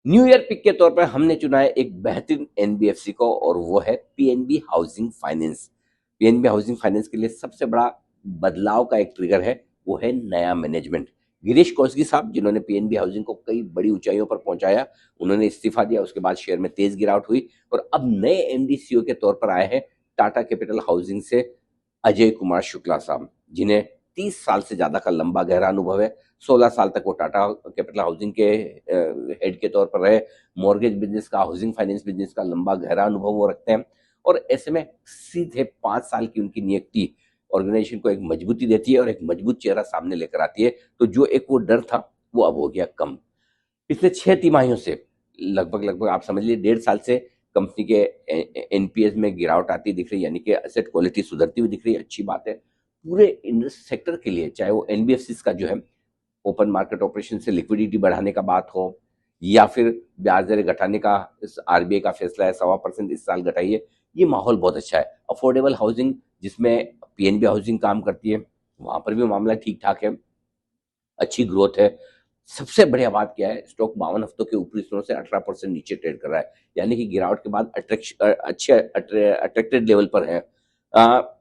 New year pick के तौर पर हमने चुना है एक बेहतरीन एनबीएफसी को, और वो है PNB housing finance. PNB housing finance के लिए सबसे बड़ा बदलाव का एक ट्रिगर है, वो है नया मैनेजमेंट। गिरीश कोसगी साहब, जिन्होंने पीएनबी हाउसिंग को कई बड़ी ऊंचाइयों पर पहुंचाया, उन्होंने इस्तीफा दिया। उसके बाद शेयर में तेज गिरावट हुई और अब नए एमडी सीईओ के तौर पर आए हैं टाटा कैपिटल हाउसिंग से अजय कुमार शुक्ला साहब, जिन्हें 30 साल से ज्यादा का लंबा गहरा अनुभव है। 16 साल तक वो टाटा कैपिटल हाउसिंग के हेड के तौर पर रहे। मॉर्गेज बिजनेस का, हाउसिंग फाइनेंस बिजनेस का लंबा गहरा अनुभव वो रखते हैं, और ऐसे में सीधे 5 साल की उनकी नियुक्ति ऑर्गेनाइजेशन को एक मजबूती देती है और एक मजबूत चेहरा सामने लेकर आती है। तो जो एक वो डर था वो अब हो गया कम। पिछले 6 तिमाहियों से लगभग लगभग आप समझ लीजिए 1.5 साल से कंपनी के एनपीएस में गिरावट आती दिख रही है, यानी कि एसेट क्वालिटी सुधरती हुई दिख रही है। अच्छी बात है पूरे सेक्टर के लिए, चाहे वो एनबीएफसी का जो है ओपन मार्केट ऑपरेशन से लिक्विडिटी बढ़ाने का बात हो, या फिर ब्याज दरें घटाने का इस आरबीआई का फैसला है 1.25% इस साल घटाइए, ये माहौल बहुत अच्छा है। अफोर्डेबल हाउसिंग जिसमें पीएनबी हाउसिंग काम करती है, वहां पर भी मामला ठीक ठाक है, अच्छी ग्रोथ है। सबसे बढ़िया बात क्या है, स्टॉक 52 हफ्तों के ऊपरी स्तरों से 18% नीचे ट्रेड कर रहा है, यानी कि गिरावट के बाद अच्छे अट्रैक्टेड लेवल पर है। अ,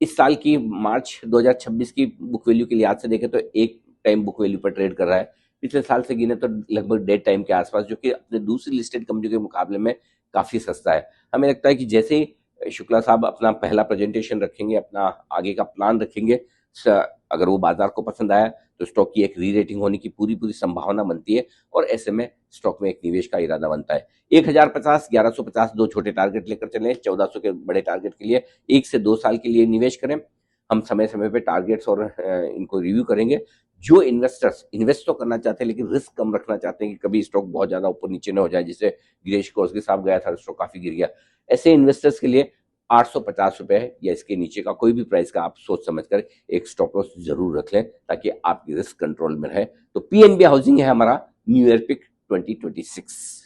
इस साल की मार्च 2026 की बुक वैल्यू के लिहाज से देखें तो एक टाइम बुक वैल्यू पर ट्रेड कर रहा है। पिछले साल से गिने तो लगभग डेढ़ टाइम के आसपास, जो कि अपने दूसरी लिस्टेड कंपनियों के मुकाबले में काफी सस्ता है। हमें लगता है कि जैसे ही शुक्ला साहब अपना पहला प्रेजेंटेशन रखेंगे, अपना आगे का प्लान रखेंगे, अगर वो बाजार को पसंद आया तो स्टॉक की एक री रेटिंग होने की पूरी पूरी संभावना बनती है, और ऐसे में स्टॉक में एक निवेश का इरादा बनता है। 1050, 1150 दो छोटे टारगेट लेकर चले, 1400 के बड़े टारगेट के लिए 1 से 2 साल के लिए निवेश करें। हम समय समय पे टारगेट्स और इनको रिव्यू करेंगे। जो इन्वेस्टर्स इन्वेस्ट तो करना चाहते हैं लेकिन रिस्क कम रखना चाहते हैं कि कभी स्टॉक बहुत ज्यादा ऊपर नीचे न हो जाए, जिससे गिरीश कोसगी साहब गया था स्टॉक काफी गिर गया, ऐसे इन्वेस्टर्स के लिए 850 रुपए या इसके नीचे का कोई भी प्राइस का आप सोच समझ कर एक स्टॉप लॉस जरूर रख लें, ताकि आपकी रिस्क कंट्रोल में रहे। तो पीएनबी हाउसिंग है हमारा न्यू ईयर पिक 2026।